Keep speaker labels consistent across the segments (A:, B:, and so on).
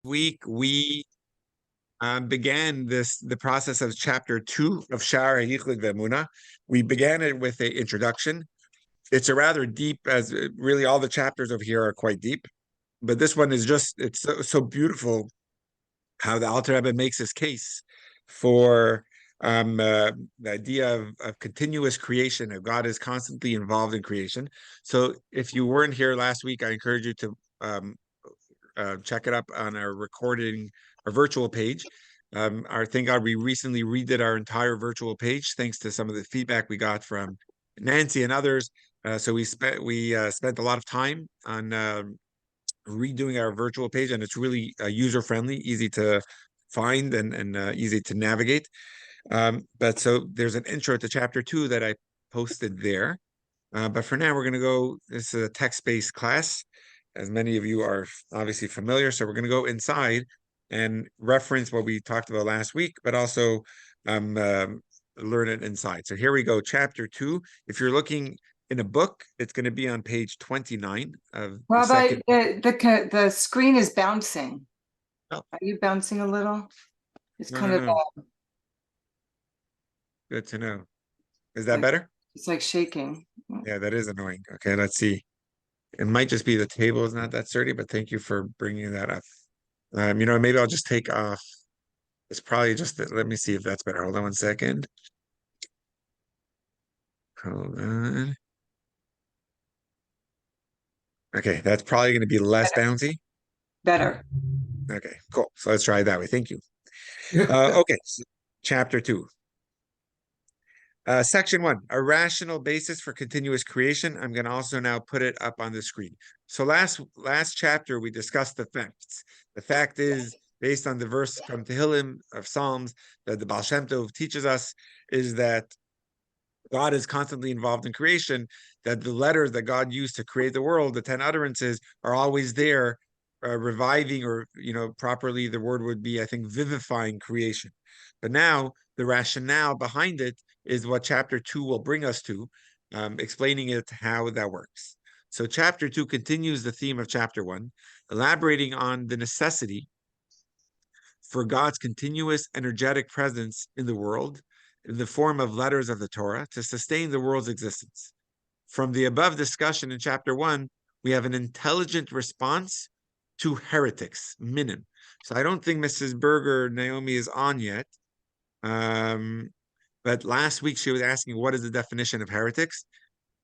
A: Week we began the process of chapter 2 of Sha'ar HaYichud Ve'emunah. We began it with an introduction. It's a rather deep, as really all the chapters over here are quite deep, but this one is it's so beautiful how the Alter Rebbe makes his case for the idea of continuous creation, of God is constantly involved in creation. So if you weren't here last week, I encourage you to check it up on our virtual page. Thank God we recently redid our entire virtual page thanks to some of the feedback we got from Nancy and others. So we spent a lot of time on redoing our virtual page, and it's really user friendly, easy to find and easy to navigate. But so there's an intro to chapter 2 that I posted there. But for now, we're going to go. This is a text-based class, as many of you are obviously familiar. So we're going to go inside and reference what we talked about last week, but also um, um, learn it inside. So here we go, chapter 2. If you're looking in a book, it's going to be on page 29 of the
B: Rabbi,
A: second.
B: the screen is bouncing.
A: Oh,
B: Are you bouncing a little? It's
A: no,
B: kind
A: no,
B: of
A: no. Good to know. Is that
B: like
A: better?
B: it's like shaking.
A: Yeah, that is annoying. Okay, let's see. It might just be the table is not that sturdy, but thank you for bringing that up. Maybe I'll just take off. It's probably let me see if that's better. Hold on 1 second. Hold on. Okay, that's probably going to be less bouncy.
B: Better.
A: Okay, cool. So let's try it that way. Thank you. Okay, so chapter 2. Section 1, a rational basis for continuous creation. I'm going to also now put it up on the screen. So last chapter, we discussed the facts. The fact is, based on the verse from Tehillim of Psalms that the Baal Shem Tov teaches us, is that God is constantly involved in creation, that the letters that God used to create the world, the 10 utterances, are always there, reviving, or, properly, the word would be, I think, vivifying creation. But now the rationale behind it is what chapter 2 will bring us to, explaining it how that works. So chapter 2 continues the theme of chapter 1, elaborating on the necessity for God's continuous energetic presence in the world in the form of letters of the Torah to sustain the world's existence. From the above discussion in chapter 1, we have an intelligent response to heretics, minim. So I don't think Mrs. Berger, Naomi, is on yet. But last week she was asking what is the definition of heretics,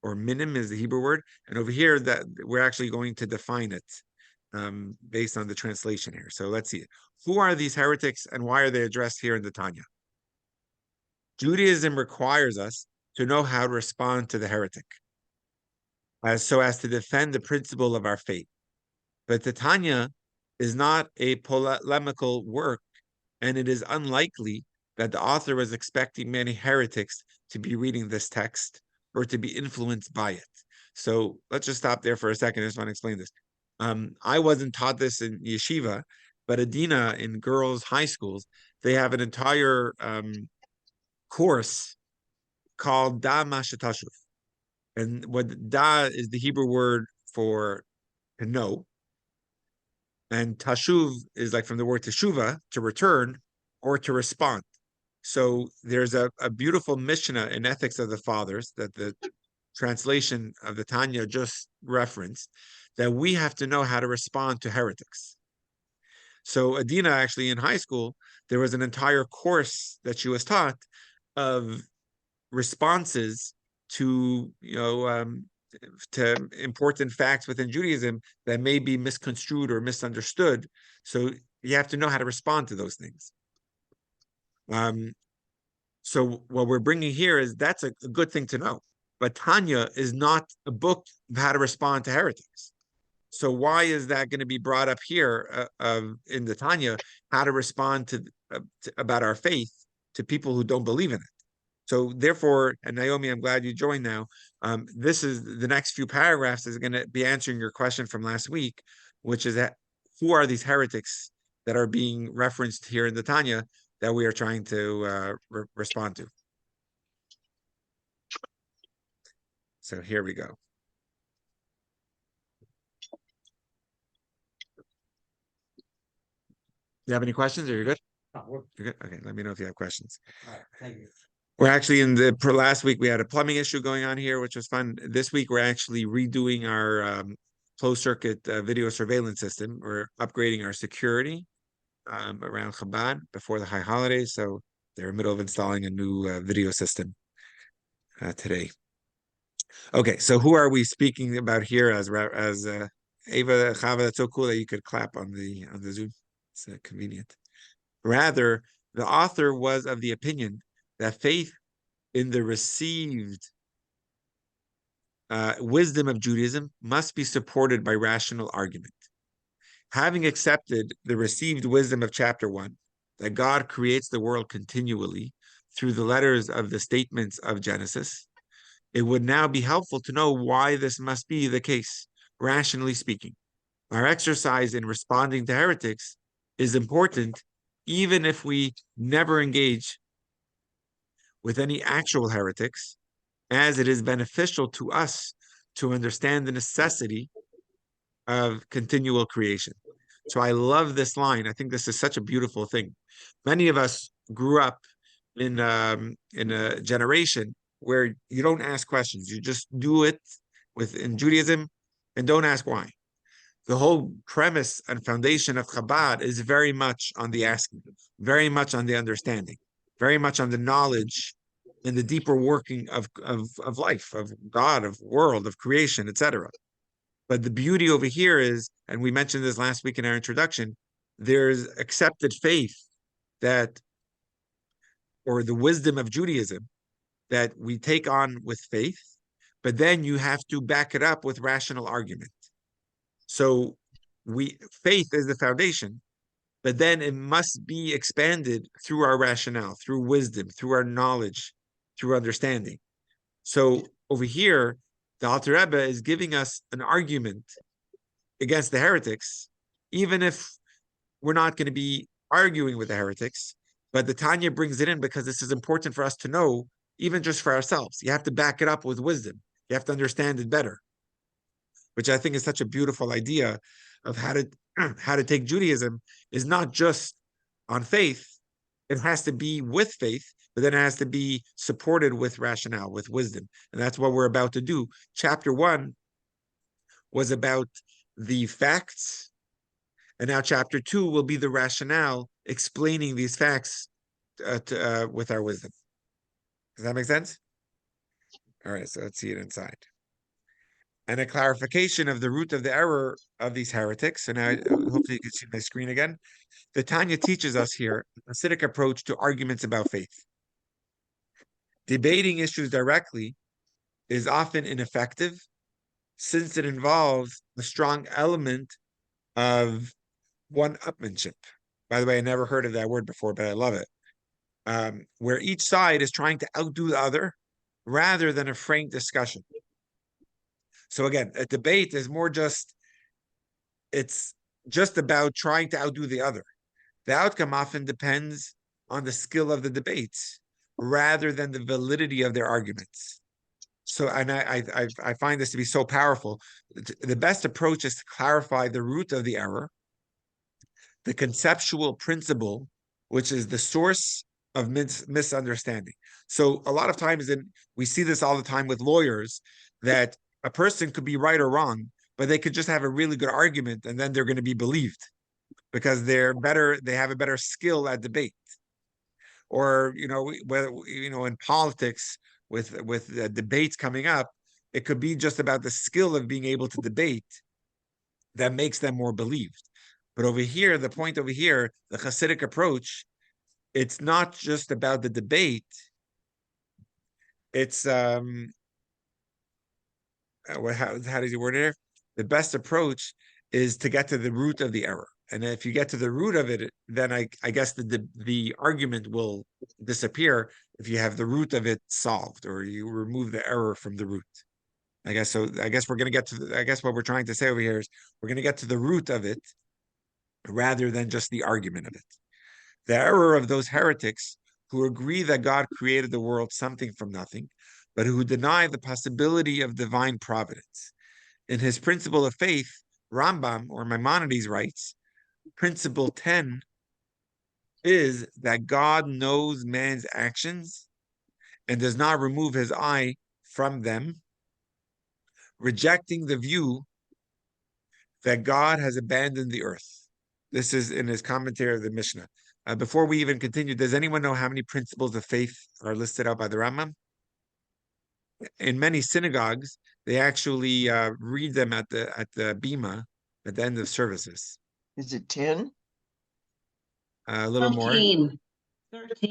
A: or minim is the Hebrew word. And over here that we're actually going to define it based on the translation here. So let's see. Who are these heretics and why are they addressed here in the Tanya? Judaism requires us to know how to respond to the heretic, so as to defend the principle of our faith. But the Tanya is not a polemical work, and it is unlikely that the author was expecting many heretics to be reading this text or to be influenced by it. So let's just stop there for a second. I just want to explain this. I wasn't taught this in yeshiva, but Adina in girls' high schools, they have an entire course called Da Mashatashuv. And what Da is the Hebrew word for to know, and Tashuv is like from the word teshuva, to return or to respond. So there's a beautiful Mishnah in Ethics of the Fathers that the translation of the Tanya just referenced, that we have to know how to respond to heretics. So Adina, actually in high school, there was an entire course that she was taught of responses to to important facts within Judaism that may be misconstrued or misunderstood. So you have to know how to respond to those things. So what we're bringing here is that's a good thing to know. But Tanya is not a book of how to respond to heretics. So why is that going to be brought up here in the Tanya, how to respond to about our faith to people who don't believe in it? So therefore, and Naomi, I'm glad you joined now. This is the next few paragraphs is going to be answering your question from last week, which is that who are these heretics that are being referenced here in the Tanya that we are trying to respond to? So here we go. You have any questions? Or you're good?
C: No, we're-
A: You're good? Okay, let me know if you have questions.
C: all right, thank you.
A: We're actually last week we had a plumbing issue going on here, which was fun. This week we're actually redoing our closed circuit video surveillance system. We're upgrading our security around Chabad before the high holidays. So they're in the middle of installing a new video system today. Okay, so who are we speaking about here as Ava Chava? That's so cool that you could clap on the Zoom. It's convenient. Rather, the author was of the opinion that faith in the received wisdom of Judaism must be supported by rational argument. Having accepted the received wisdom of chapter 1, that God creates the world continually through the letters of the statements of Genesis, it would now be helpful to know why this must be the case, rationally speaking. Our exercise in responding to heretics is important, even if we never engage with any actual heretics, as it is beneficial to us to understand the necessity of continual creation. So I love this line. I think this is such a beautiful thing. Many of us grew up in a generation where you don't ask questions. You just do it in Judaism and don't ask why. The whole premise and foundation of Chabad is very much on the asking, very much on the understanding, very much on the knowledge and the deeper working of life, of God, of world, of creation, etc. But the beauty over here is, and we mentioned this last week in our introduction, there's accepted faith that, or the wisdom of Judaism that we take on with faith, but then you have to back it up with rational argument. So faith is the foundation, but then it must be expanded through our rationale, through wisdom, through our knowledge, through understanding. So over here, the Alter Rebbe is giving us an argument against the heretics, even if we're not going to be arguing with the heretics. But the Tanya brings it in because this is important for us to know, even just for ourselves. You have to back it up with wisdom. You have to understand it better, which I think is such a beautiful idea of how to take Judaism is not just on faith. It has to be with faith, but then it has to be supported with rationale, with wisdom. And that's what we're about to do. Chapter 1 was about the facts, and now chapter 2 will be the rationale explaining these facts with our wisdom. Does that make sense? All right, so let's see it inside. And a clarification of the root of the error of these heretics. So now, hopefully you can see my screen again. The Tanya teaches us here a Hasidic approach to arguments about faith. Debating issues directly is often ineffective since it involves a strong element of one-upmanship. By the way, I never heard of that word before, but I love it. Where each side is trying to outdo the other rather than a frank discussion. So again, a debate is more it's just about trying to outdo the other. The outcome often depends on the skill of the debates rather than the validity of their arguments. So, and I find this to be so powerful. The best approach is to clarify the root of the error, the conceptual principle, which is the source of misunderstanding. So a lot of times, we see this all the time with lawyers, that a person could be right or wrong, but they could just have a really good argument, and then they're going to be believed because they have a better skill at debate. Or, whether, in politics with debates coming up, it could be just about the skill of being able to debate that makes them more believed. But over here, the point over here, the Hasidic approach, it's not just about the debate. It's how does he word it here? The best approach is to get to the root of the error. And if you get to the root of it, then I guess the argument will disappear if you have the root of it solved, or you remove the error from the root. I guess we're going to get to I guess what we're trying to say over here is we're going to get to the root of it rather than just the argument of it. The error of those heretics who agree that God created the world something from nothing, but who deny the possibility of divine providence. In his principle of faith, Rambam, or Maimonides, writes, Principle 10 is that God knows man's actions and does not remove his eye from them, rejecting the view that God has abandoned the earth. This is in his commentary of the Mishnah. Before we even continue, does anyone know how many principles of faith are listed out by the Rambam? In many synagogues, they actually read them at the bima at the end of services.
C: Is it 10?
A: A little more.
D: 13.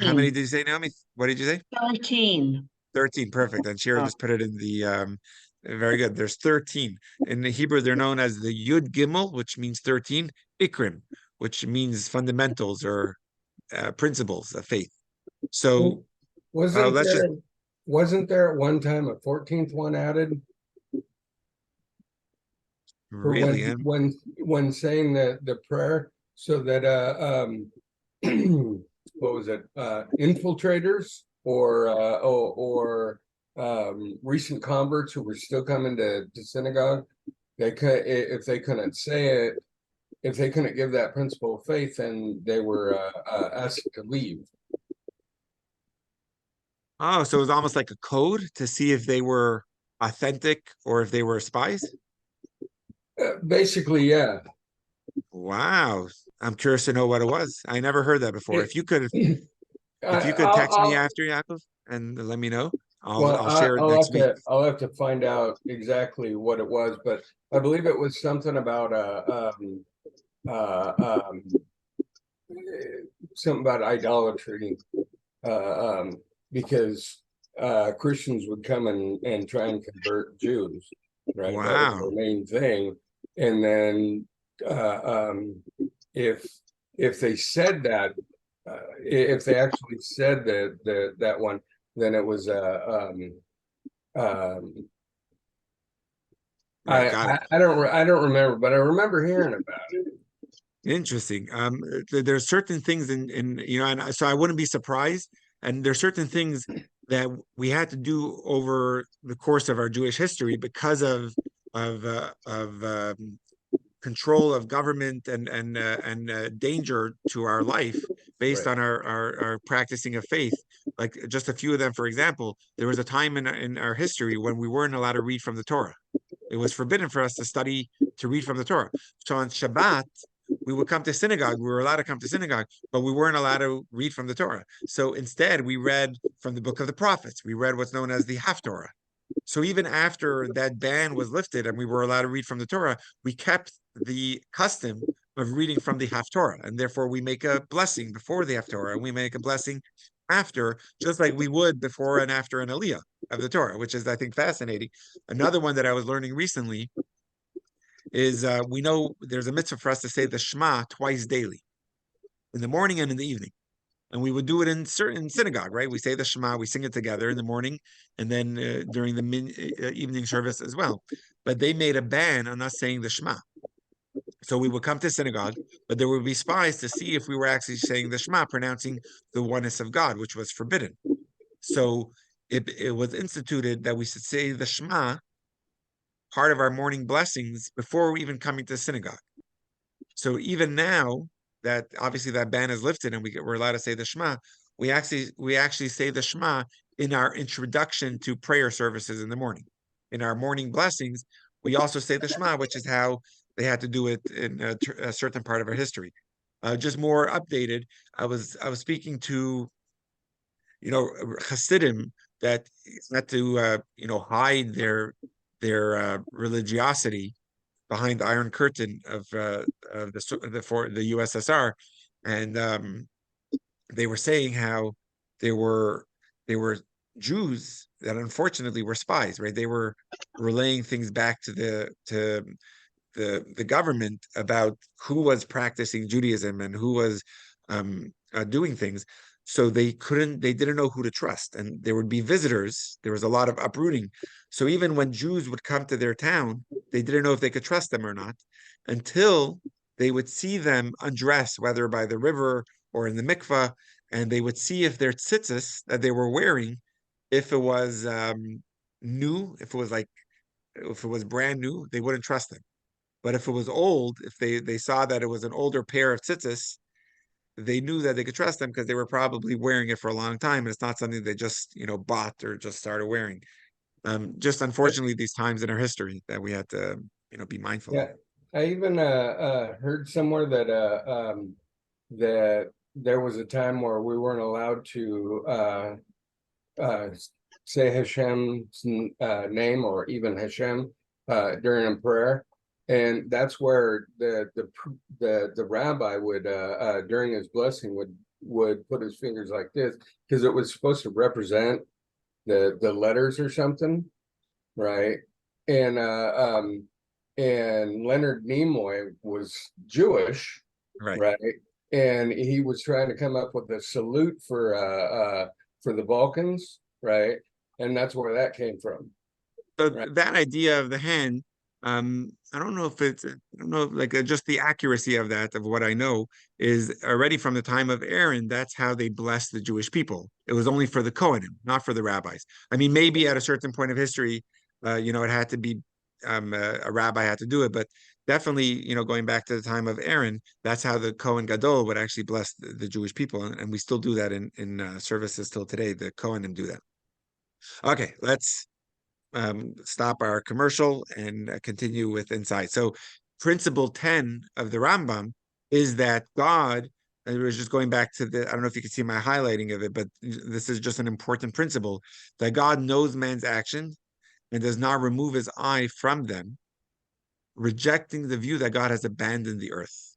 A: How many
D: 13.
A: did you say, Naomi? What did you say?
D: 13.
A: 13. Perfect. And Shira
D: Oh.
A: just put it in the very good. There's 13. In the Hebrew, they're known as the Yud Gimel, which means 13, Ikrim, which means fundamentals or principles of faith. So
E: Wasn't
A: let's just
E: there wasn't there at one time a 14th one added for
A: really and
E: when saying the prayer so that what was it infiltrators or recent converts who were still coming to synagogue, they could, if they couldn't say it, if they couldn't give that principle of faith, then they were asked to leave.
A: oh, so it was almost like a code to see if they were authentic or if they were spies.
E: Basically, yeah.
A: Wow. I'm curious to know what it was. I never heard that before. If you could text me
E: I'll,
A: after, Yaakov, and let me know,
E: well,
A: I'll share it next week.
E: I'll have to find out exactly what it was, but I believe it was something about something about idolatry, because Christians would come and try and convert Jews, right? That was
A: Wow.
E: the main thing, and then if they said that, if they actually said that one, then it was
A: Right, got it.
E: I don't remember, but I remember hearing about it.
A: Interesting. There's certain things in and so I wouldn't be surprised. And there's certain things that we had to do over the course of our Jewish history because of control of government and danger to our life based
E: Right.
A: on our practicing of faith. Like just a few of them, for example, there was a time in our history when we weren't allowed to read from the Torah. It was forbidden for us to read from the Torah. So on Shabbat, we would come to synagogue. We were allowed to come to synagogue, but we weren't allowed to read from the Torah. So instead, we read from the book of the prophets. We read what's known as the Haftorah. So even after that ban was lifted and we were allowed to read from the Torah, we kept the custom of reading from the Haftorah, and therefore we make a blessing before the Haftorah, and we make a blessing after, just like we would before and after an Aliyah of the Torah, which is, I think, fascinating. Another one that I was learning recently is we know there's a mitzvah for us to say the Shema twice daily, in the morning and in the evening. And we would do it in certain synagogue, right? We say the Shema, we sing it together in the morning, and then during the evening service as well. But they made a ban on us saying the Shema. So we would come to synagogue, but there would be spies to see if we were actually saying the Shema, pronouncing the oneness of God, which was forbidden. So it was instituted that we should say the Shema, part of our morning blessings, before even coming to synagogue. So even now that obviously that ban is lifted and we're allowed to say the Shema, we actually say the Shema in our introduction to prayer services in the morning. In our morning blessings, we also say the Shema, which is how they had to do it in a certain part of our history. Just more updated, I was speaking to Hasidim that had to hide their religiosity behind the Iron Curtain of the USSR, and they were saying how there were Jews that unfortunately were spies, right? They were relaying things back to the government about who was practicing Judaism and who was doing things. So they didn't know who to trust, and there would be visitors. There was a lot of uprooting. So even when Jews would come to their town, they didn't know if they could trust them or not, until they would see them undress, whether by the river or in the mikvah, and they would see if their tzitzis that they were wearing, if it was new, if it was brand new, they wouldn't trust them. But if it was old, if they saw that it was an older pair of tzitzis, they knew that they could trust them because they were probably wearing it for a long time, and it's not something they just bought or just started wearing. Just unfortunately, these times in our history that we had to be mindful of.
E: Yeah, I even heard somewhere that that there was a time where we weren't allowed to uh, say Hashem's name or even Hashem during a prayer, and that's where the rabbi would during his blessing would put his fingers like this because it was supposed to represent the letters or something, right? And and Leonard Nimoy was Jewish,
A: Right.
E: right? And he was trying to come up with a salute for the Balkans, right? And that's where that came from.
A: So
E: Right.
A: that idea of the hand, I don't know if it's, I don't know, like just the accuracy of that, of what I know, is already from the time of Aaron. That's how they blessed the Jewish people. It was only for the Kohanim, not for the rabbis. I mean, maybe at a certain point of history, it had to be a rabbi had to do it, but definitely, going back to the time of Aaron, that's how the Kohen Gadol would actually bless the Jewish people, and we still do that in services till today. The Kohanim do that. Okay, let's stop our commercial and continue with insight. So, principle 10 of the Rambam is that God, and it was just going back to I don't know if you can see my highlighting of it, but this is just an important principle that God knows man's actions and does not remove his eye from them, rejecting the view that God has abandoned the earth.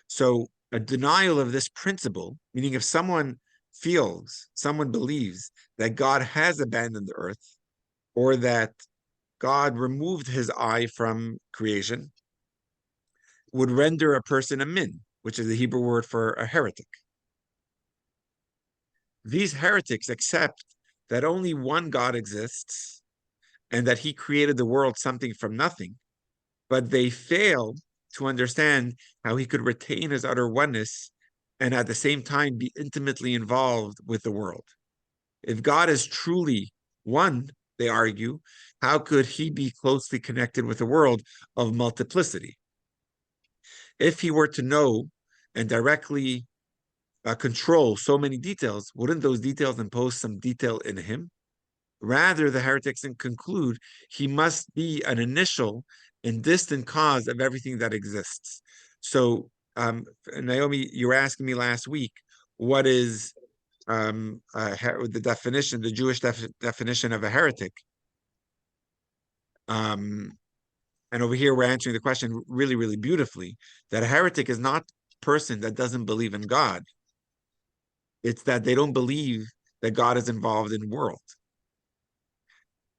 A: So, a denial of this principle, meaning if someone believes that God has abandoned the earth, or that God removed his eye from creation, would render a person a min, which is the Hebrew word for a heretic. These heretics accept that only one God exists and that he created the world something from nothing, but they fail to understand how he could retain his utter oneness and at the same time be intimately involved with the world. If God is truly one, they argue, how could he be closely connected with a world of multiplicity? If he were to know and directly control so many details, wouldn't those details impose some detail in him? Rather, the heretics conclude he must be an initial and distant cause of everything that exists. So, Naomi, you were asking me last week, what is the definition, the Jewish definition of a heretic? And over here, we're answering the question really, really beautifully, that a heretic is not a person that doesn't believe in God. It's that they don't believe that God is involved in the world.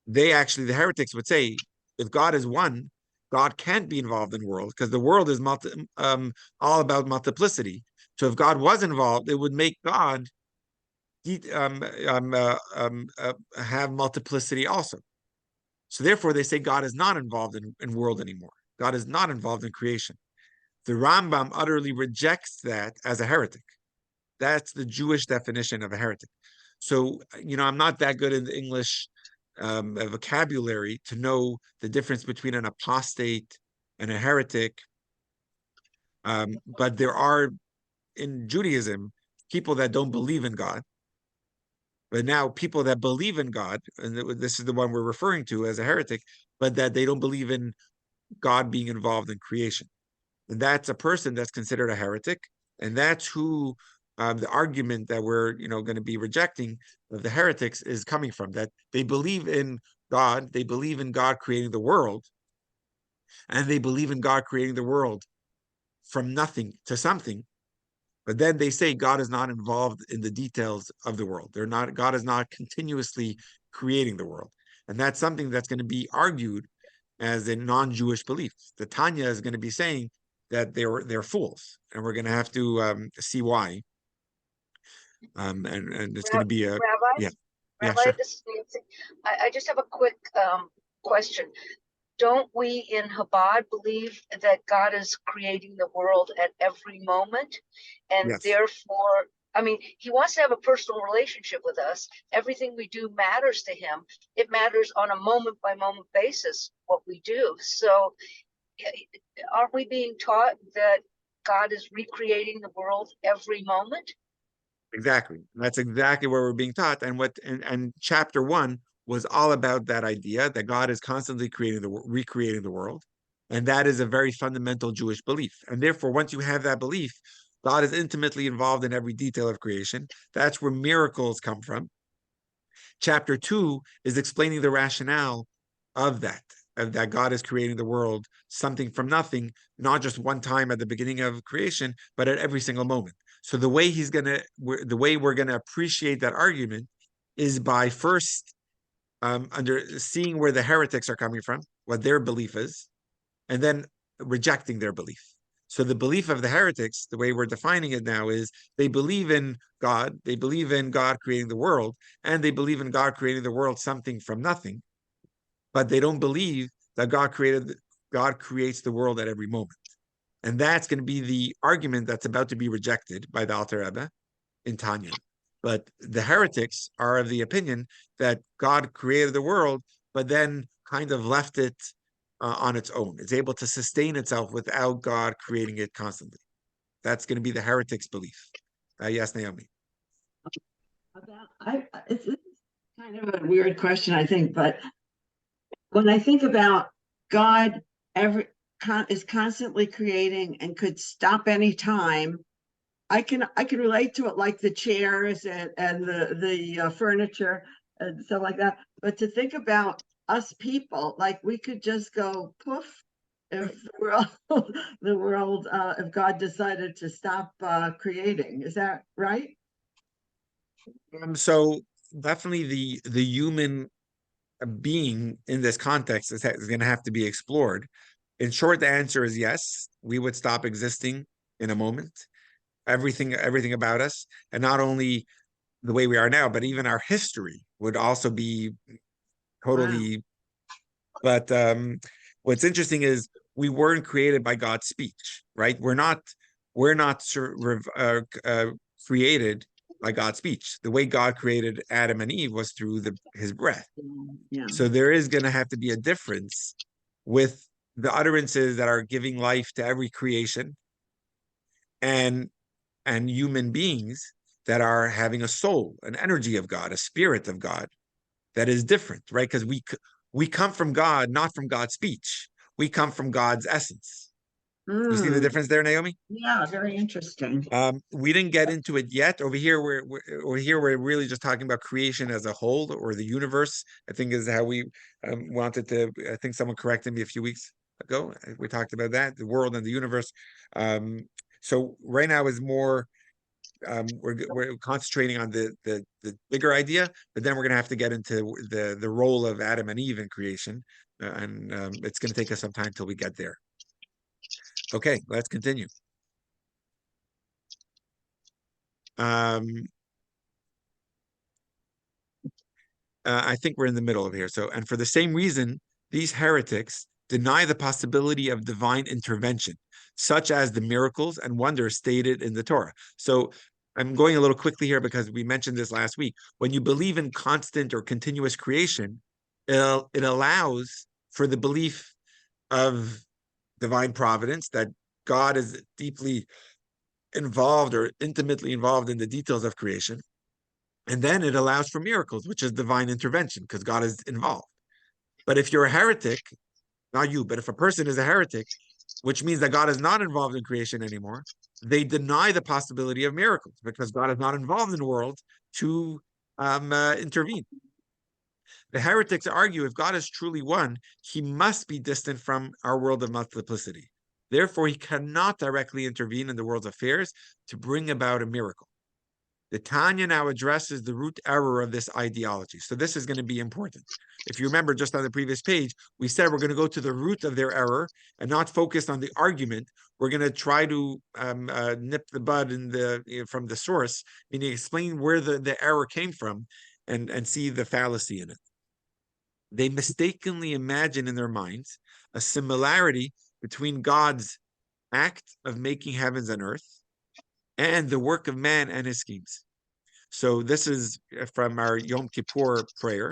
A: The heretics would say, if God is one, God can't be involved in the world because the world is all about multiplicity. So if God was involved, it would make God have multiplicity also. So therefore, they say God is not involved in world anymore. God is not involved in creation. The Rambam utterly rejects that as a heretic. That's the Jewish definition of a heretic. So, I'm not that good in the English vocabulary to know the difference between an apostate and a heretic. But there are, in Judaism, people that don't believe in God. But now people that believe in God, and this is the one we're referring to as a heretic, but that they don't believe in God being involved in creation. And that's a person that's considered a heretic. And that's who the argument that we're going to be rejecting of the heretics is coming from, that they believe in God, they believe in God creating the world, and they believe in God creating the world from nothing to something. But then they say God is not involved in the details of the world. God is not continuously creating the world. And that's something that's going to be argued as a non-Jewish belief. The Tanya is going to be saying that they're fools, and we're going to have to see why. And it's going to be
C: Rabbi,
A: yeah,
C: Rabbi,
A: sure.
C: this is Nancy. I just have a quick question. Don't we in Chabad believe that God is creating the world at every moment? And
A: Yes.
C: therefore, I mean, he wants to have a personal relationship with us. Everything we do matters to him. It matters on a moment by moment basis what we do. So aren't we being taught that God is recreating the world every moment?
A: Exactly. That's exactly what we're being taught. And chapter 1 was all about that idea that God is constantly recreating the world. And that is a very fundamental Jewish belief. And therefore, once you have that belief, God is intimately involved in every detail of creation. That's where miracles come from. Chapter 2 is explaining the rationale of that God is creating the world, something from nothing, not just one time at the beginning of creation, but at every single moment. So the way we're gonna appreciate that argument is by first seeing where the heretics are coming from, what their belief is, and then rejecting their belief. So the belief of the heretics, the way we're defining it now, is they believe in God, they believe in God creating the world, and they believe in God creating the world something from nothing, but they don't believe that God creates the world at every moment. And that's going to be the argument that's about to be rejected by the Alter Rebbe in Tanya. But the heretics are of the opinion that God created the world, but then kind of left it on its own. It's able to sustain itself without God creating it constantly. That's going to be the heretics' belief. Yes, Naomi.
D: It's kind of a weird question, I think, but when I think about God is constantly creating and could stop any time, I can relate to it like the chairs and the furniture and stuff like that. But to think about us people, like we could just go poof if the world if God decided to stop creating. Is that right?
A: So definitely the human being in this context is going to have to be explored. In short, the answer is yes. We would stop existing in a moment. Everything about us, and not only the way we are now, but even our history would also be totally. Wow. But what's interesting is we weren't created by God's speech, right? We're not created by God's speech. The way God created Adam and Eve was through his breath.
D: Yeah.
A: So there is going to have to be a difference with the utterances that are giving life to every creation and human beings that are having a soul, an energy of God, a spirit of God that is different, right? Because we come from God, not from God's speech. We come from God's essence. You see the difference there, Naomi?
D: Yeah, very interesting.
A: We didn't get into it yet. We're really just talking about creation as a whole, or the universe, I think is how we wanted to. I think someone corrected me a few weeks ago. We talked about that, the world and the universe. So right now is more we're concentrating on the bigger idea, but then we're going to have to get into the role of Adam and Eve in creation, and it's going to take us some time till we get there. Okay, let's continue. I think we're in the middle of here. So, and for the same reason, these heretics deny the possibility of divine intervention, such as the miracles and wonders stated in the Torah. So I'm going a little quickly here because we mentioned this last week. When you believe in constant or continuous creation, it allows for the belief of divine providence, that God is deeply involved or intimately involved in the details of creation. And then it allows for miracles, which is divine intervention, because God is involved. But if you're a heretic, not you, but if a person is a heretic, which means that God is not involved in creation anymore, they deny the possibility of miracles because God is not involved in the world to intervene. The heretics argue if God is truly one, he must be distant from our world of multiplicity. Therefore, he cannot directly intervene in the world's affairs to bring about a miracle. The Tanya now addresses the root error of this ideology. So this is going to be important. If you remember just on the previous page, we said we're going to go to the root of their error and not focus on the argument. We're going to try to nip the bud from the source, meaning explain where the error came from and see the fallacy in it. They mistakenly imagine in their minds a similarity between God's act of making heavens and earth and the work of man and his schemes. So this is from our Yom Kippur prayer.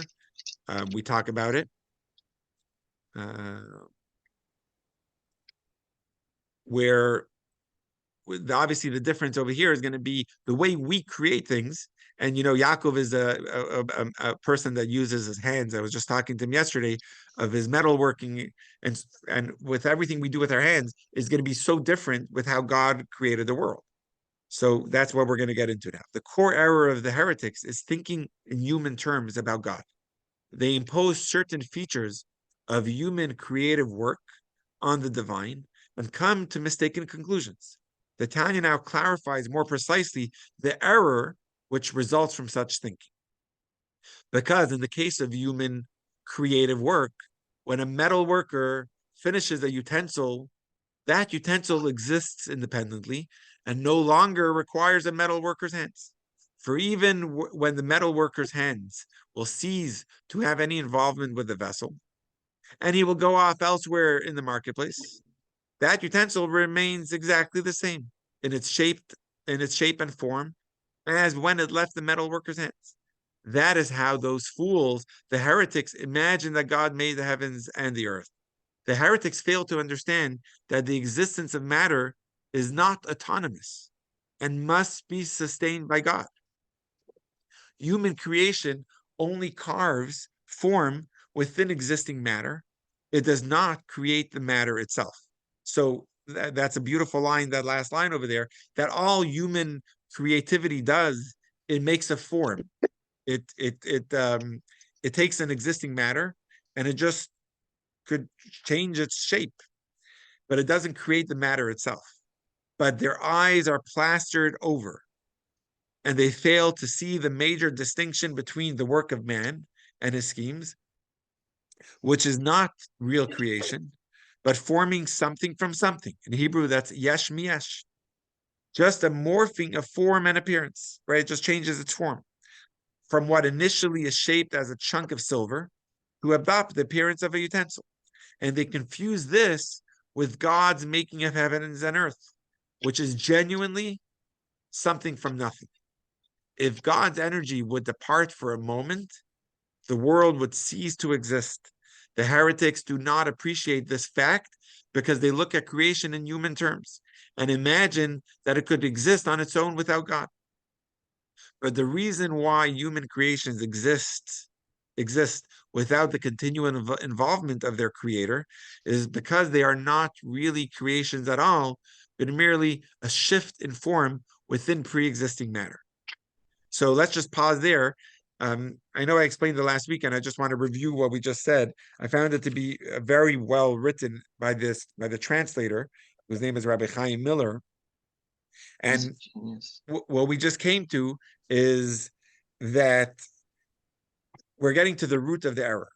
A: We talk about it. Where obviously the difference over here is going to be the way we create things. And Yaakov is a person that uses his hands. I was just talking to him yesterday of his metalworking, and with everything we do with our hands is going to be so different with how God created the world. So that's what we're going to get into now. The core error of the heretics is thinking in human terms about God. They impose certain features of human creative work on the divine and come to mistaken conclusions. The Tanya now clarifies more precisely the error which results from such thinking. Because in the case of human creative work, when a metal worker finishes a utensil, that utensil exists independently and no longer requires a metal worker's hands. For even when the metal worker's hands will cease to have any involvement with the vessel, and he will go off elsewhere in the marketplace, that utensil remains exactly the same in its shape and form as when it left the metal worker's hands. That is how those fools, the heretics, imagine that God made the heavens and the earth. The heretics fail to understand that the existence of matter is not autonomous and must be sustained by God. Human creation only carves form within existing matter. It does not create the matter itself. So that's a beautiful line, that last line over there, that all human creativity does, it makes a form. It takes an existing matter and it just could change its shape, but it doesn't create the matter itself. But their eyes are plastered over, and they fail to see the major distinction between the work of man and his schemes, which is not real creation, but forming something from something. In Hebrew, that's yesh miyesh, just a morphing of form and appearance, right? It just changes its form from what initially is shaped as a chunk of silver to adopt the appearance of a utensil. And they confuse this with God's making of heavens and earth, which is genuinely something from nothing. If God's energy would depart for a moment, the world would cease to exist. The heretics do not appreciate this fact because they look at creation in human terms and imagine that it could exist on its own without God. But the reason why human creations exist without the continuing involvement of their creator is because they are not really creations at all, but merely a shift in form within pre-existing matter. So let's just pause there. I know I explained it last week, and I just want to review what we just said. I found it to be very well written by the translator, whose name is Rabbi Chaim Miller. And what we just came to is that we're getting to the root of the error.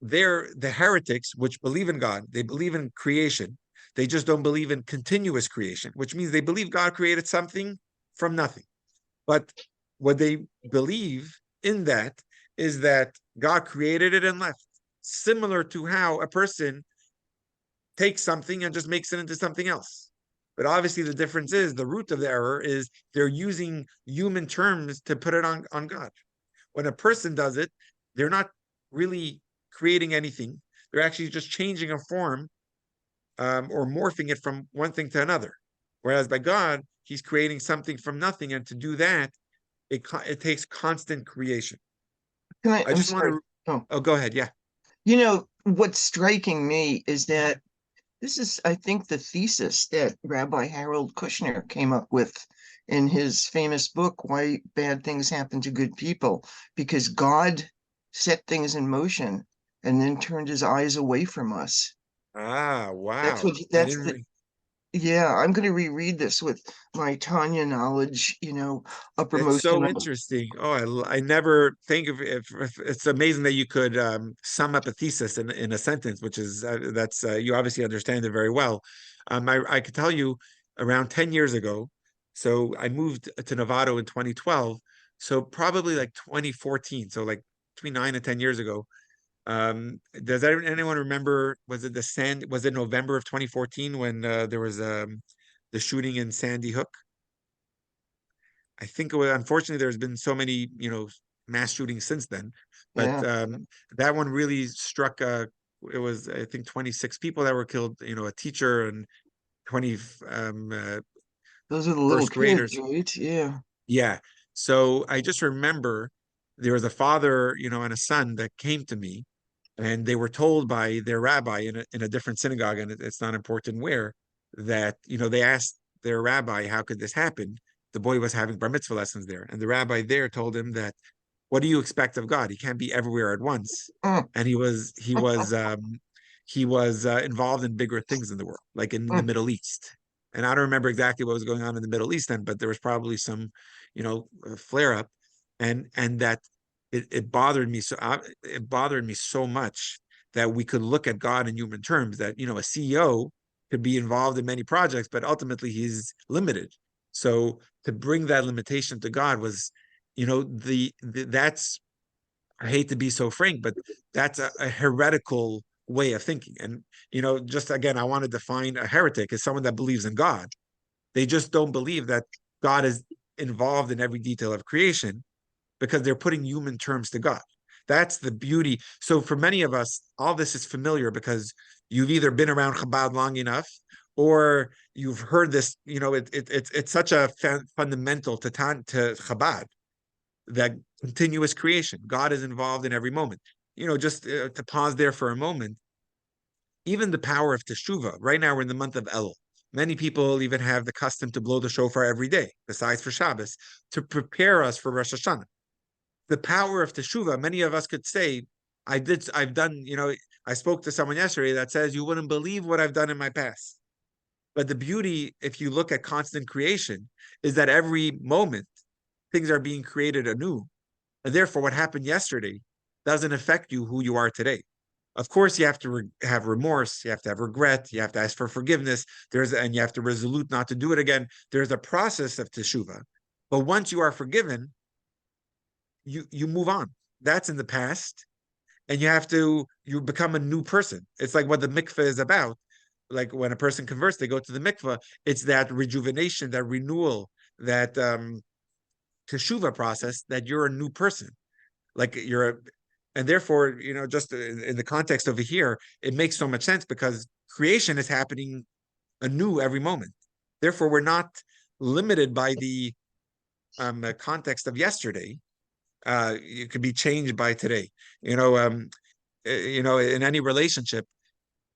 A: They're the heretics, which believe in God. They believe in creation. They just don't believe in continuous creation, which means they believe God created something from nothing. But what they believe in that is that God created it and left, similar to how a person takes something and just makes it into something else. But obviously the difference is the root of the error is they're using human terms to put it on God. When a person does it, they're not really creating anything. They're actually just changing a form or morphing it from one thing to another. Whereas by God, he's creating something from nothing. And to do that, it takes constant creation. I just want to, oh, go ahead. Yeah.
F: You know, what's striking me is that this is, I think, the thesis that Rabbi Harold Kushner came up with in his famous book, Why Bad Things Happen to Good People, because God set things in motion and then turned his eyes away from us.
A: Ah, wow.
F: That's what yeah, I'm going to reread this with my Tanya knowledge, uppermost.
A: It's so interesting. Oh, I never think of if it's amazing that you could sum up a thesis in a sentence, which is that's you obviously understand it very well. I could tell you around 10 years ago. So I moved to Novato in 2012. So probably like 2014. So like between 9 and 10 years ago. Does anyone remember? Was it November of 2014 when there was the shooting in Sandy Hook? I think unfortunately there's been so many, mass shootings since then, but that one really struck. It was, I think, 26 people that were killed. A teacher and 20
F: Those are the little
A: first graders.
F: kids, right? Yeah.
A: Yeah. So I just remember there was a father, and a son that came to me, and they were told by their rabbi in a different synagogue, and it's not important where, that, they asked their rabbi, how could this happen? The boy was having bar mitzvah lessons there, and the rabbi there told him that, what do you expect of God? He can't be everywhere at once.
F: Mm,
A: And he was involved in bigger things in the world, like in the
F: mm.
A: Middle East. And I don't remember exactly what was going on in the Middle East then, but there was probably some, flare up, and that it bothered me so much that we could look at God in human terms. That a CEO could be involved in many projects, but ultimately he's limited. So to bring that limitation to God was, that's, I hate to be so frank, but that's a heretical way of thinking. And, just again, I want to define a heretic as someone that believes in God. They just don't believe that God is involved in every detail of creation, because they're putting human terms to God. That's the beauty. So for many of us, all this is familiar because you've either been around Chabad long enough, or you've heard this. It's such a fundamental to Chabad, that continuous creation. God is involved in every moment. Just to pause there for a moment, even the power of teshuvah. Right now, we're in the month of Elul. Many people even have the custom to blow the shofar every day, besides for Shabbos, to prepare us for Rosh Hashanah. The power of teshuvah, many of us could say, I've done, I spoke to someone yesterday that says, you wouldn't believe what I've done in my past. But the beauty, if you look at constant creation, is that every moment things are being created anew. And therefore, what happened yesterday doesn't affect you who you are today. Of course, you have to have remorse, you have to have regret, you have to ask for forgiveness. And you have to resolute not to do it again. There's a process of teshuvah. But once you are forgiven, you move on. That's in the past, and you become a new person. It's like what the mikveh is about. Like when a person converts, they go to the mikveh. It's that rejuvenation, that renewal, that teshuvah process, that you're a new person. Like and therefore, just in the context over here, it makes so much sense, because creation is happening anew every moment. Therefore, we're not limited by the context of yesterday. It could be changed by today. In any relationship,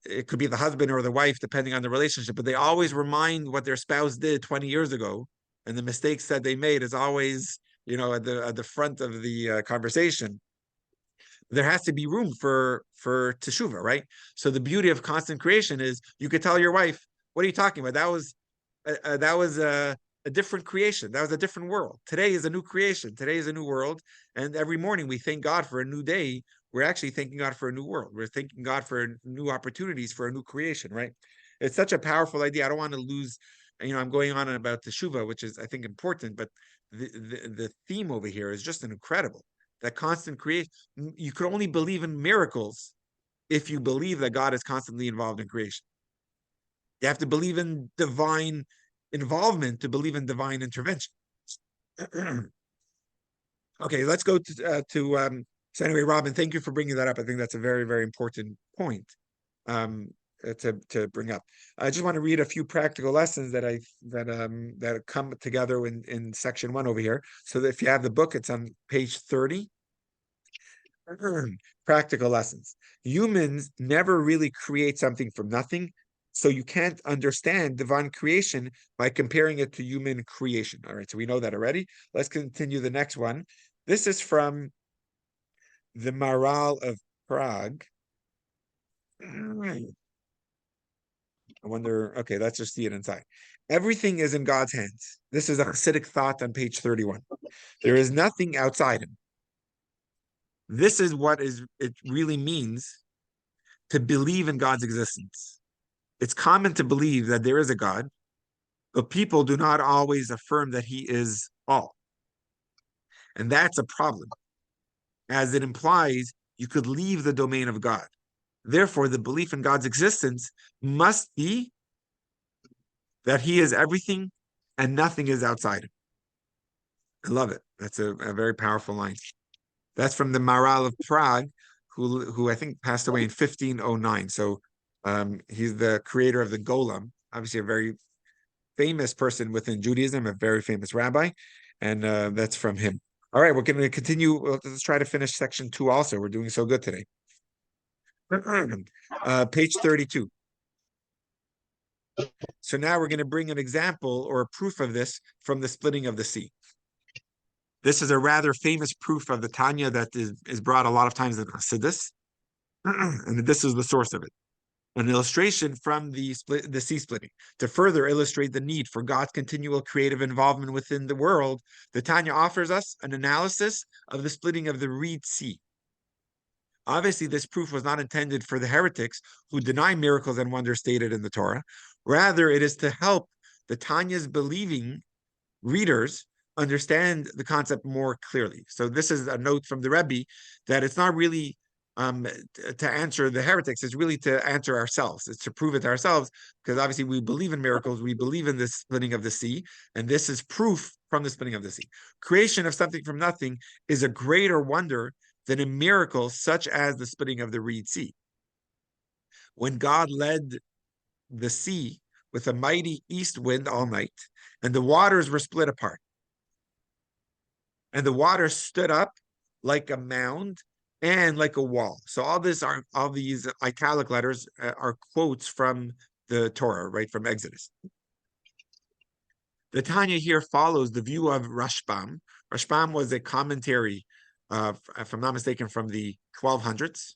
A: it could be the husband or the wife, depending on the relationship, but they always remind what their spouse did 20 years ago, and the mistakes that they made is always, at the front of the conversation. There has to be room for teshuvah, right? So the beauty of constant creation is you could tell your wife, "What are you talking about? That was a different creation. That was a different world. Today is a new creation. Today is a new world. And every morning we thank God for a new day. We're actually thanking God for a new world. We're thanking God for new opportunities, for a new creation, right? It's such a powerful idea. I don't want to lose, I'm going on about teshuvah, which is, I think, important, but the theme over here is just an incredible. That constant creation. You could only believe in miracles if you believe that God is constantly involved in creation. You have to believe in divine involvement to believe in divine intervention. Okay, let's go so anyway, Robin, thank you for bringing that up. I think that's a very, very important point to bring up. I just want to read a few practical lessons that come together in section 1 over here. So that if you have the book, it's on page 30. Practical lessons. Humans never really create something from nothing, so you can't understand divine creation by comparing it to human creation. All right, so we know that already. Let's continue the next one. This is from the Maral of Prague. I wonder, okay, let's just see it inside. Everything is in God's hands. This is a Hasidic thought on page 31. There is nothing outside him. This is what it really means to believe in God's existence. It's common to believe that there is a God, but people do not always affirm that he is all. And that's a problem, as it implies you could leave the domain of God. Therefore, the belief in God's existence must be that he is everything and nothing is outside him. I love it. That's a very powerful line. That's from the Maral of Prague, who I think passed away in 1509. So he's the creator of the Golem, obviously a very famous person within Judaism, a very famous rabbi, and that's from him. All right, we're going to continue. Let's try to finish section 2 also. We're doing so good today. Page 32. So now we're going to bring an example or a proof of this from the splitting of the sea. This is a rather famous proof of the Tanya that is brought a lot of times in Hasidus, and this is the source of it. An illustration from the sea splitting. To further illustrate the need for God's continual creative involvement within the world, the Tanya offers us an analysis of the splitting of the Reed Sea. Obviously, this proof was not intended for the heretics who deny miracles and wonders stated in the Torah. Rather, it is to help the Tanya's believing readers understand the concept more clearly. So this is a note from the Rebbe that it's not really to answer the heretics, it's really to answer ourselves. It's to prove it to ourselves, because obviously we believe in miracles, we believe in the splitting of the sea, and this is proof from the splitting of the sea. Creation of something from nothing is a greater wonder than a miracle such as the splitting of the Reed Sea. When God led the sea with a mighty east wind all night, and the waters were split apart, and the water stood up like a mound and like a wall. So all these italic letters are quotes from the Torah, right, from Exodus. The Tanya here follows the view of Rashbam. Rashbam was a commentary, if I'm not mistaken, from the 1200s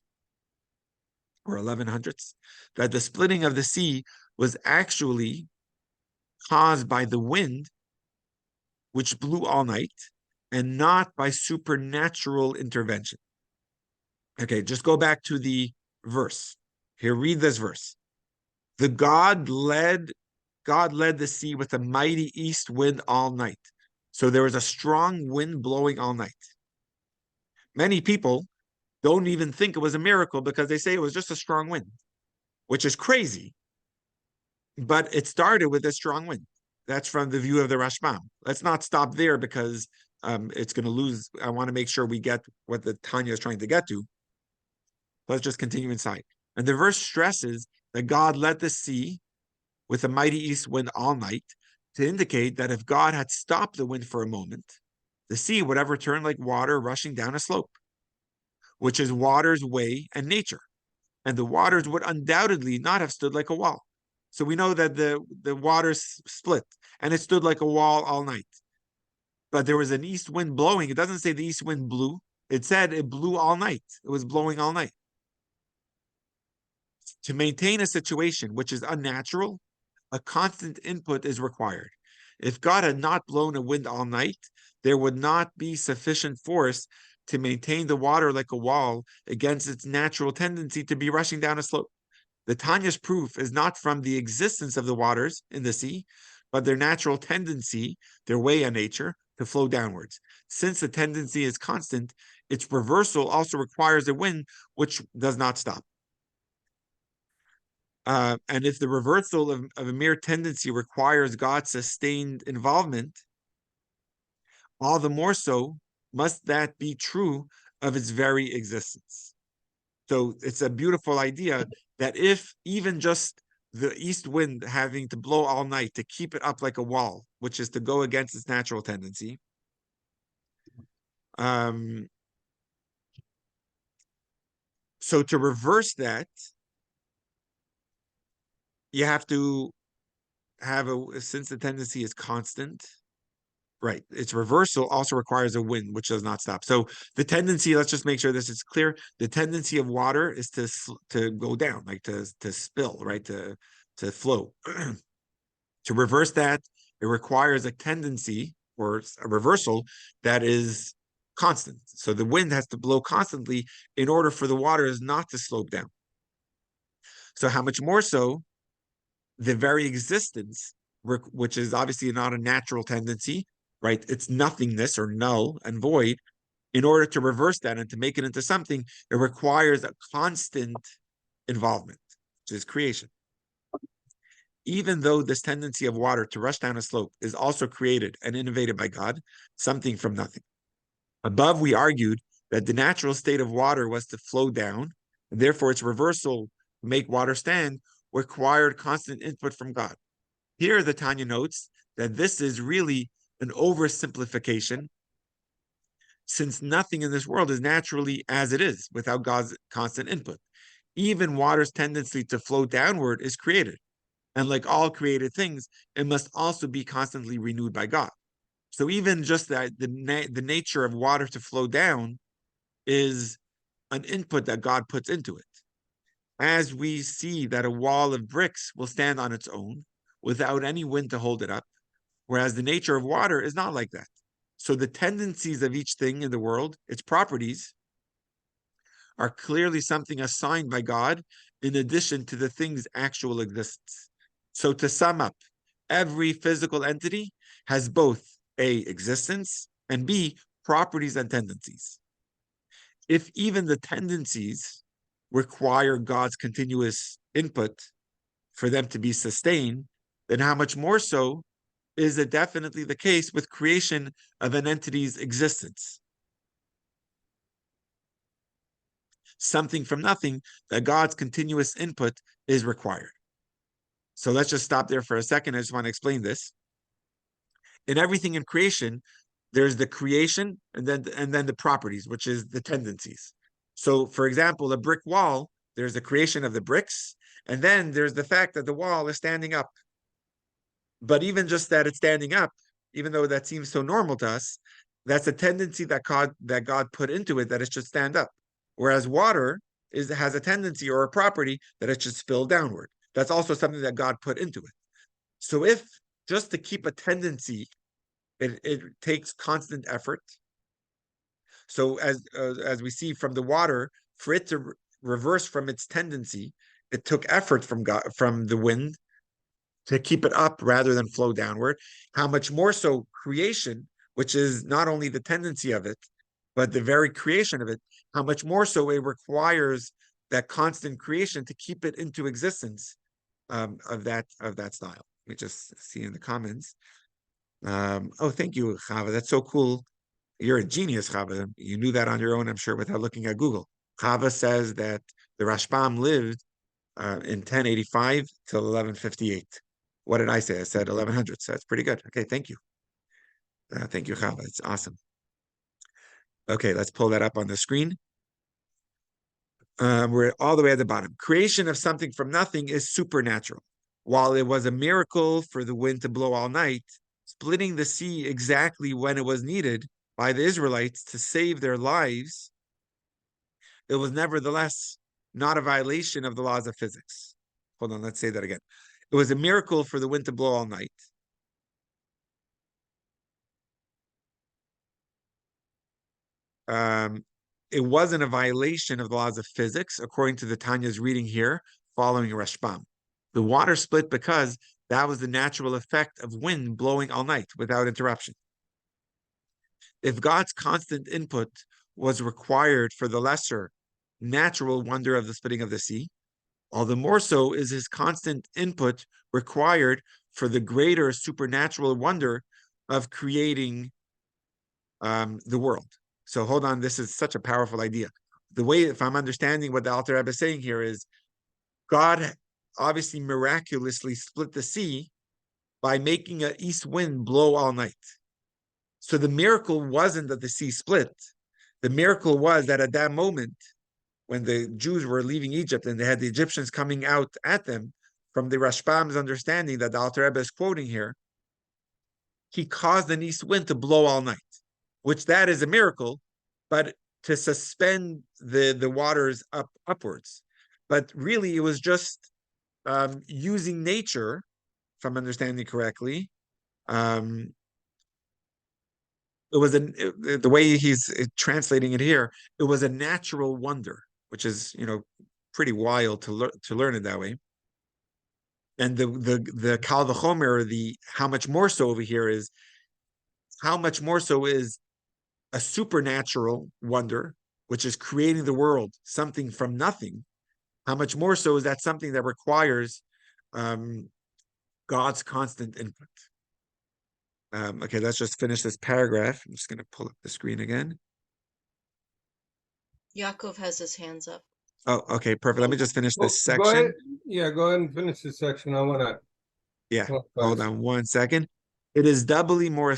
A: or 1100s, that the splitting of the sea was actually caused by the wind, which blew all night, and not by supernatural intervention. Okay, just go back to the verse. Here, read this verse. God led the sea with a mighty east wind all night. So there was a strong wind blowing all night. Many people don't even think it was a miracle because they say it was just a strong wind, which is crazy. But it started with a strong wind. That's from the view of the Rashbam. Let's not stop there because it's going to lose. I want to make sure we get what the Tanya is trying to get to. Let's just continue inside. And the verse stresses that God led the sea with a mighty east wind all night to indicate that if God had stopped the wind for a moment, the sea would have returned like water rushing down a slope, which is water's way and nature. And the waters would undoubtedly not have stood like a wall. So we know that the waters split and it stood like a wall all night. But there was an east wind blowing. It doesn't say the east wind blew. It said it blew all night. It was blowing all night. To maintain a situation which is unnatural, a constant input is required. If God had not blown a wind all night, there would not be sufficient force to maintain the water like a wall against its natural tendency to be rushing down a slope. The Tanya's proof is not from the existence of the waters in the sea, but their natural tendency, their way and nature, to flow downwards. Since the tendency is constant, its reversal also requires a wind which does not stop. And if the reversal of a mere tendency requires God's sustained involvement, all the more so must that be true of its very existence. So it's a beautiful idea that if even just the east wind having to blow all night to keep it up like a wall, which is to go against its natural tendency, so to reverse that, you have to have since the tendency is constant, right? Its reversal also requires a wind, which does not stop. So the tendency, let's just make sure this is clear. The tendency of water is to go down, like to spill, right? To flow. To reverse that, it requires a tendency or a reversal that is constant. So the wind has to blow constantly in order for the waters not to slope down. So how much more so the very existence, which is obviously not a natural tendency, right? It's nothingness or null and void. In order to reverse that and to make it into something, it requires a constant involvement, which is creation. Even though this tendency of water to rush down a slope is also created and innovated by God, something from nothing. Above, we argued that the natural state of water was to flow down, and therefore its reversal to make water stand required constant input from God. Here, the Tanya notes that this is really an oversimplification, since nothing in this world is naturally as it is without God's constant input. Even water's tendency to flow downward is created. And like all created things, it must also be constantly renewed by God. So even just that the nature of water to flow down is an input that God puts into it. As we see that a wall of bricks will stand on its own without any wind to hold it up, whereas the nature of water is not like that. So the tendencies of each thing in the world, its properties, are clearly something assigned by God in addition to the thing's actual existence. So to sum up, every physical entity has both A, existence, and B, properties and tendencies. If even the tendencies require God's continuous input for them to be sustained, then how much more so is it definitely the case with creation of an entity's existence? Something from nothing, that God's continuous input is required. So let's just stop there for a second. I just want to explain this. In everything in creation, there's the creation and then the properties, which is the tendencies. So for example, a brick wall, there's the creation of the bricks, and then there's the fact that the wall is standing up. But even just that it's standing up, even though that seems so normal to us, that's a tendency that God put into it, that it should stand up. Whereas water has a tendency or a property that it should spill downward. That's also something that God put into it. So if just to keep a tendency, it takes constant effort. So as we see from the water, for it to reverse from its tendency, it took effort from the wind to keep it up rather than flow downward. How much more so creation, which is not only the tendency of it, but the very creation of it, how much more so it requires that constant creation to keep it into existence, of that style. Let me just see in the comments. Oh, thank you, Chava. That's so cool. You're a genius, Chava. You knew that on your own, I'm sure, without looking at Google. Chava says that the Rashbam lived in 1085 till 1158. What did I say? I said 1100. So that's pretty good. Okay, thank you. Thank you, Chava. It's awesome. Okay, let's pull that up on the screen. We're all the way at the bottom. Creation of something from nothing is supernatural. While it was a miracle for the wind to blow all night, splitting the sea exactly when it was needed by the Israelites to save their lives, it was nevertheless not a violation of the laws of physics. Hold on, let's say that again. It was a miracle for the wind to blow all night. It wasn't a violation of the laws of physics, according to the Tanya's reading here, following Rashbam. The water split because that was the natural effect of wind blowing all night without interruption. If God's constant input was required for the lesser natural wonder of the splitting of the sea, all the more so is his constant input required for the greater supernatural wonder of creating the world. So hold on, this is such a powerful idea. The way, if I'm understanding what the Alter Rebbe is saying here, is God obviously miraculously split the sea by making an east wind blow all night. So the miracle wasn't that the sea split. The miracle was that at that moment, when the Jews were leaving Egypt and they had the Egyptians coming out at them, from the Rashbam's understanding that the Alter Rebbe is quoting here, he caused an east wind to blow all night, which that is a miracle, but to suspend the waters upwards. But really, it was just using nature, if I'm understanding correctly. It was the way he's translating it here. It was a natural wonder, which is pretty wild to learn it that way. And the Kal V'chomer, the how much more so over here is how much more so is a supernatural wonder, which is creating the world, something from nothing. How much more so is that something that requires God's constant input? Okay, let's just finish this paragraph. I'm just going to pull up the screen again.
G: Yaakov has his hands up.
A: Oh, okay, perfect. Let me just finish this
E: Go ahead.
A: section.
E: Yeah, go ahead and finish this section. I want to
A: Yeah,
E: Oh,
A: hold
E: thanks.
A: on 1 second. It is doubly more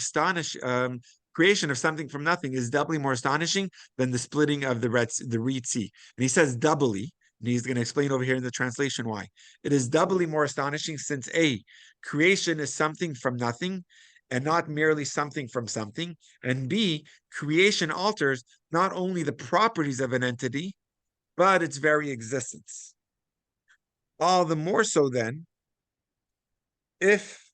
A: creation of something from nothing is doubly more astonishing than the splitting of the Reed Sea. And he says doubly, and he's going to explain over here in the translation why. It is doubly more astonishing since A, creation is something from nothing and not merely something from something. And B, creation alters not only the properties of an entity, but its very existence. All the more so then, if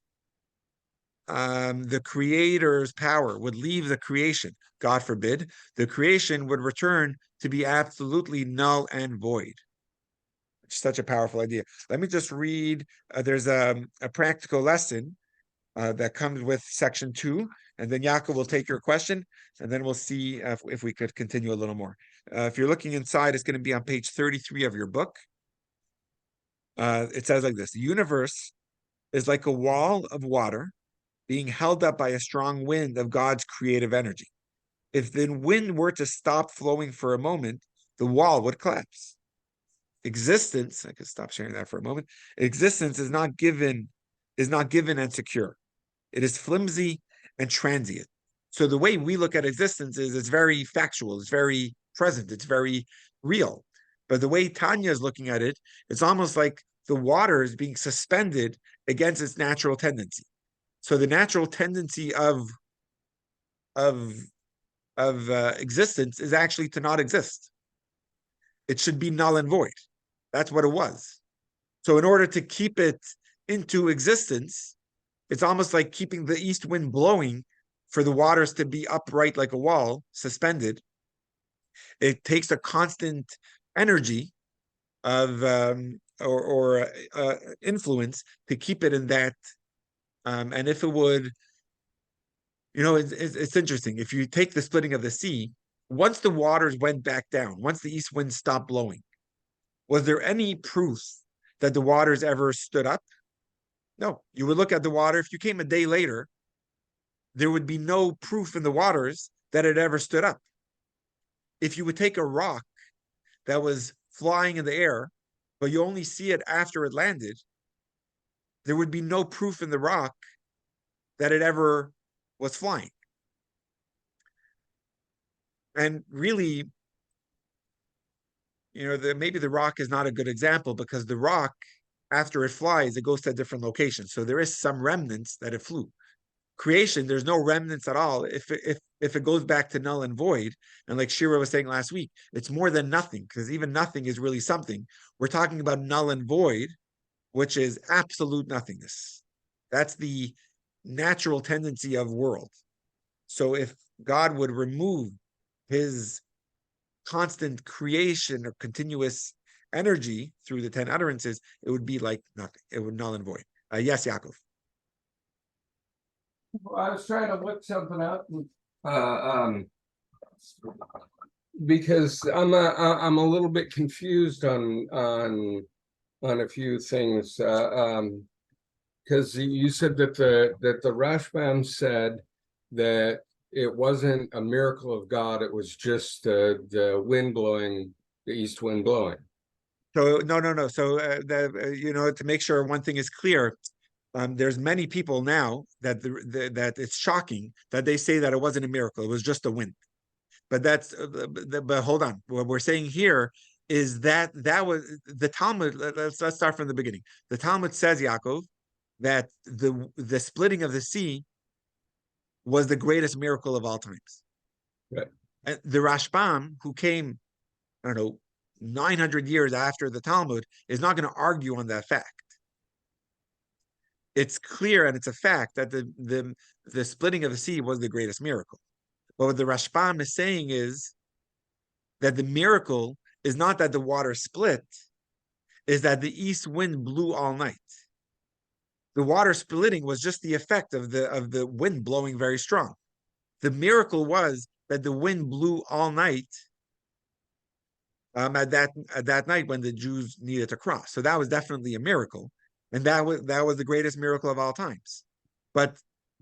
A: the creator's power would leave the creation, God forbid, the creation would return to be absolutely null and void. Such a powerful idea. Let me just read. There's a practical lesson that comes with section 2, and then Yaakov will take your question, and then we'll see if we could continue a little more. If you're looking inside, it's going to be on page 33 of your book. It says like this: the universe is like a wall of water being held up by a strong wind of God's creative energy. If the wind were to stop flowing for a moment, the wall would collapse. Existence, I could stop sharing that for a moment. Existence is not given and secure. It is flimsy and transient. So the way we look at existence is it's very factual, it's very present, it's very real. But the way Tanya is looking at it, it's almost like the water is being suspended against its natural tendency. So the natural tendency of existence is actually to not exist. It should be null and void. That's what it was. So in order to keep it into existence, it's almost like keeping the east wind blowing for the waters to be upright like a wall, suspended. It takes a constant energy of or influence to keep it in that. And if it would, it's interesting. If you take the splitting of the sea, once the waters went back down, once the east wind stopped blowing, was there any proof that the waters ever stood up? No. You would look at the water. If you came a day later, there would be no proof in the waters that it ever stood up. If you would take a rock that was flying in the air, but you only see it after it landed, there would be no proof in the rock that it ever was flying. And really, maybe the rock is not a good example because the rock, after it flies, it goes to a different location. So there is some remnants that it flew. Creation, there's no remnants at all. If it goes back to null and void, and like Shira was saying last week, it's more than nothing because even nothing is really something. We're talking about null and void, which is absolute nothingness. That's the natural tendency of world. So if God would remove his constant creation or continuous energy through the 10 utterances, it would be like nothing. It would null and void. Yes, Yaakov.
E: Well, I was trying to look something up, because I'm a little bit confused on a few things. Because you said that the Rashbam said that it wasn't a miracle of God; it was just the wind blowing, the east wind blowing.
A: So no. So to make sure one thing is clear, there's many people now that that it's shocking that they say that it wasn't a miracle; it was just a wind. But but hold on. What we're saying here is that was the Talmud. Let's start from the beginning. The Talmud says, Yaakov, that the splitting of the sea was the greatest miracle of all times.
E: Right.
A: And the Rashbam, who came, I don't know, 900 years after the Talmud, is not going to argue on that fact. It's clear and it's a fact that the splitting of the sea was the greatest miracle. But what the Rashbam is saying is that the miracle is not that the water split, is that the east wind blew all night. The water splitting was just the effect of the wind blowing very strong. The miracle was that the wind blew all night at that night when the Jews needed to cross. So that was definitely a miracle, and that was the greatest miracle of all times. But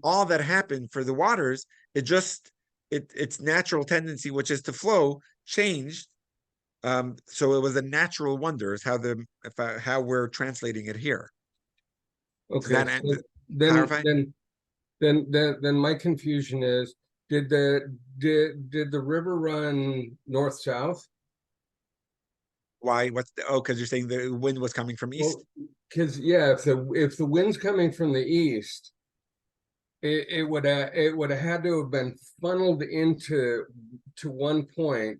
A: all that happened for the waters, its natural tendency, which is to flow, changed. So it was a natural wonder, is how we're translating it here. Does
E: Okay,
A: that
E: so
A: clarify?
E: then my confusion is, did the river run north-south?
A: Why? Because you're saying the wind was coming from east?
E: Well, because yeah, if the wind's coming from the east, it would have had to have been funneled into to one point.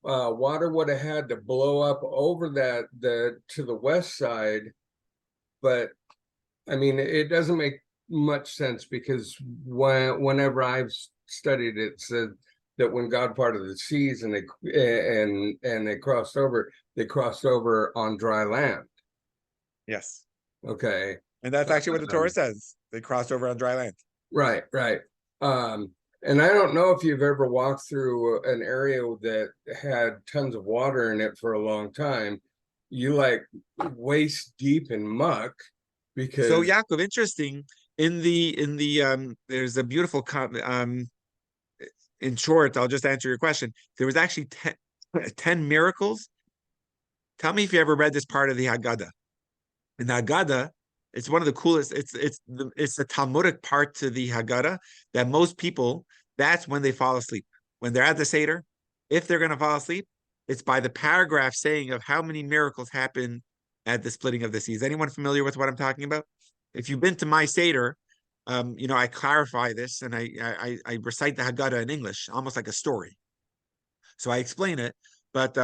E: Water would have had to blow up over to the west side, but I mean it doesn't make much sense because whenever I've studied it, it said that when God parted the seas and they crossed over on dry land.
A: Yes.
E: Okay.
A: And that's actually what the Torah says. They crossed over on dry land.
E: Right, right. And I don't know if you've ever walked through an area that had tons of water in it for a long time. You like waist deep in muck because
A: So Yaakov, interesting. There's a beautiful in short, I'll just answer your question. There was actually 10 miracles. Tell me if you ever read this part of the Haggadah. In the Haggadah, it's one of the coolest. It's the Talmudic part to the Haggadah that most people, that's when they fall asleep. When they're at the Seder, if they're going to fall asleep, it's by the paragraph saying of how many miracles happen at the splitting of the seas. Anyone familiar with what I'm talking about? If you've been to my Seder, I clarify this and I recite the Haggadah in English, almost like a story. So I explain it, but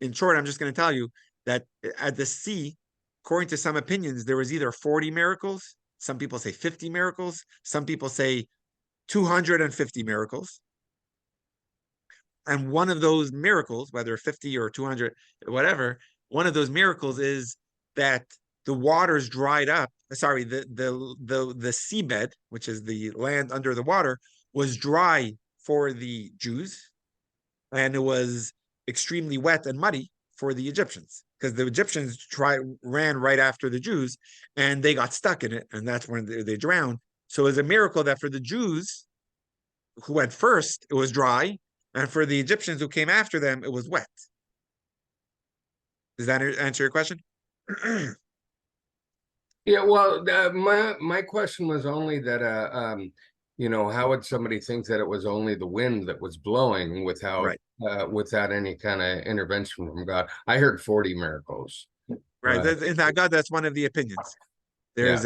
A: in short, I'm just going to tell you that at the sea, according to some opinions, there was either 40 miracles, some people say 50 miracles, some people say 250 miracles. And one of those miracles, whether 50 or 200, whatever, one of those miracles is that the waters dried up. Sorry, the seabed, which is the land under the water, was dry for the Jews, and it was extremely wet and muddy for the Egyptians because the Egyptians ran right after the Jews and they got stuck in it, and that's when they drowned. So it's a miracle that for the Jews who went first, it was dry, and for the Egyptians who came after them, it was wet. Does that answer your question?
E: yeah, well, my question was only that how would somebody think that it was only the wind that was blowing without
A: Right.
E: without any kind of intervention from God? I heard 40 miracles.
A: Right.
E: But,
A: In that God, that's one of the opinions. There's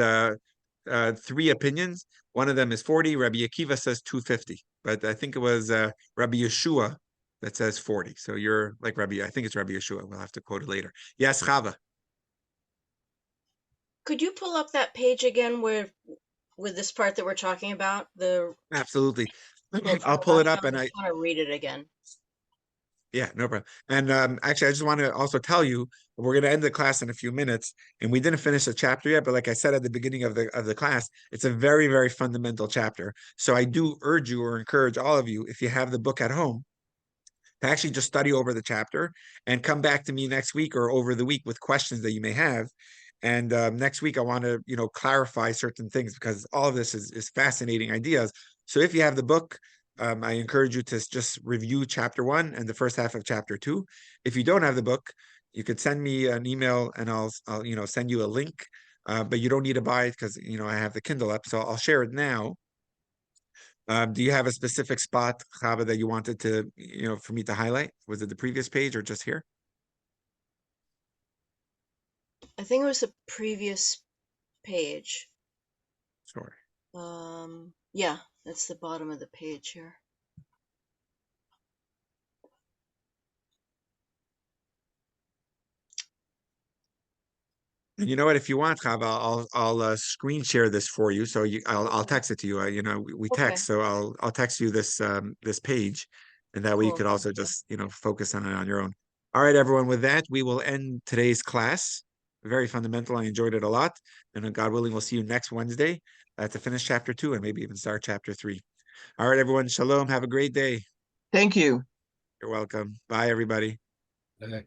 A: three opinions. One of them is 40. Rabbi Akiva says 250, but I think it was Rabbi Yeshua that says 40. So you're like Rabbi, I think it's Rabbi Yeshua. We'll have to quote it later. Yes, Chava.
G: Could you pull up that page again with this part that we're talking about? The
A: Absolutely.
G: quote from
A: I'll
G: the
A: pull it
G: last
A: up
G: time.
A: and
G: I just want to read it again.
A: yeah, no problem. And actually, I just want to also tell you we're going to end the class in a few minutes, and we didn't finish the chapter yet. But like I said at the beginning of the class, it's a very, very fundamental chapter. So I do urge you or encourage all of you, if you have the book at home, to actually just study over the chapter and come back to me next week or over the week with questions that you may have. And next week, I want to clarify certain things because all of this is fascinating ideas. So if you have the book, I encourage you to just review chapter 1 and the first half of chapter 2. If you don't have the book, you could send me an email and I'll send you a link. But you don't need to buy it because I have the Kindle app, so I'll share it now. Do you have a specific spot, Chava, that you wanted to, for me to highlight? Was it the previous page or just here?
G: I think it was the previous page.
A: Sure.
G: Yeah, that's the bottom of the page here.
A: And you know what? If you want, Chava, I'll screen share this for you. So I'll text it to you. We
G: Okay.
A: text, so I'll text you this page, and that way you
G: Cool,
A: could also
G: thank you.
A: just focus on it on your own. All right, everyone. With that, we will end today's class. Very fundamental. I enjoyed it a lot, and God willing, we'll see you next Wednesday to finish chapter 2 and maybe even start chapter 3. All right, everyone. Shalom. Have a great day.
F: Thank you.
A: You're welcome. Bye, everybody.
E: Okay.